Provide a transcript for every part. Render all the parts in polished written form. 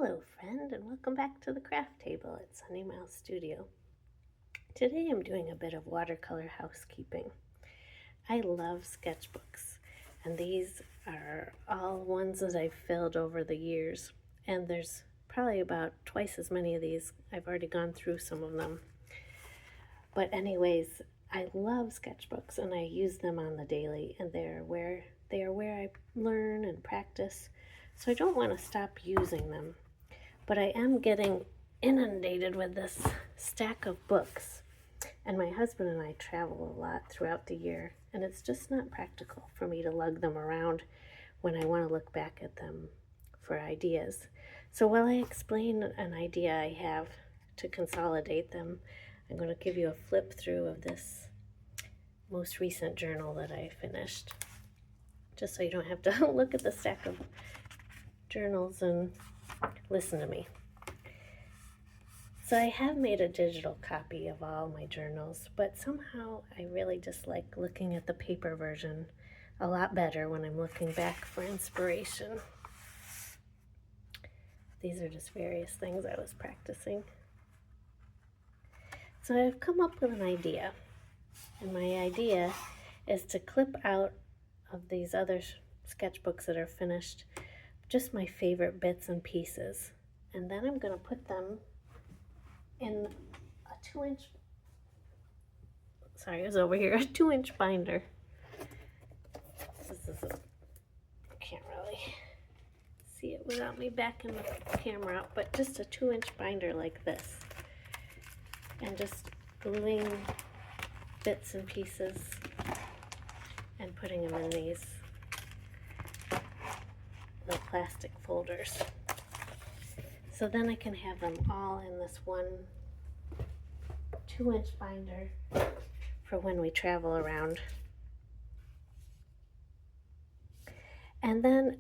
Hello friend, and welcome back to the craft table at Sunny Mouse Studio. Today I'm doing a bit of watercolor housekeeping. I love sketchbooks, and these are all ones that I've filled over the years, and there's probably about twice as many of these. I've already gone through some of them. But anyways, I love sketchbooks and I use them on the daily, and they are where I learn and practice. So I don't want to stop using them. But I am getting inundated with this stack of books. And my husband and I travel a lot throughout the year, and it's just not practical for me to lug them around when I want to look back at them for ideas. So while I explain an idea I have to consolidate them, I'm going to give you a flip through of this most recent journal that I finished, just so you don't have to look at the stack of journals and listen to me. So I have made a digital copy of all my journals, but somehow I really just like looking at the paper version a lot better when I'm looking back for inspiration. These are just various things I was practicing. So I've come up with an idea, and my idea is to clip out of these other sketchbooks that are finished just my favorite bits and pieces, and then I'm going to put them in a 2-inch, sorry, it was over here, a 2-inch binder. This is can't really see it without me backing the camera up, but just a 2-inch binder like this, and just gluing bits and pieces and putting them in these little plastic folders. So then I can have them all in this one 2-inch binder for when we travel around. And then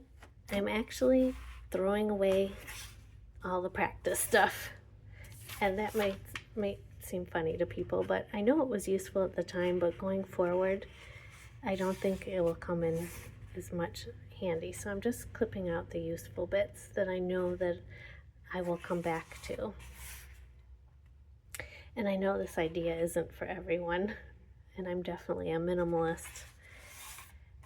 I'm actually throwing away all the practice stuff. And that might seem funny to people, but I know it was useful at the time, but going forward, I don't think it will come in as much handy. So I'm just clipping out the useful bits that I know that I will come back to. And I know this idea isn't for everyone, and I'm definitely a minimalist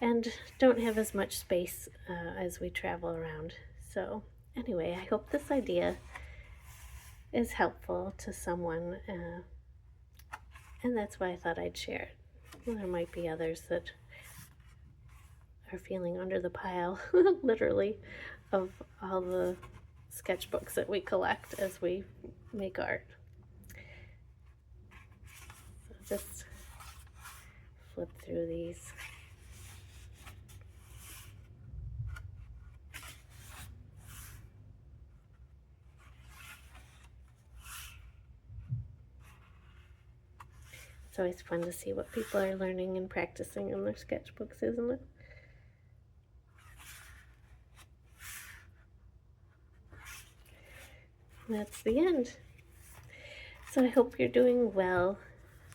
and don't have as much space as we travel around. So anyway, I hope this idea is helpful to someone, and that's why I thought I'd share it. Well, there might be others that are feeling under the pile, literally, of all the sketchbooks that we collect as we make art. So just flip through these. It's always fun to see what people are learning and practicing in their sketchbooks, isn't it? That's the end. So I hope you're doing well.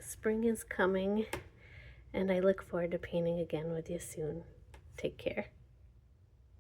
Spring is coming, and I look forward to painting again with you soon. Take care.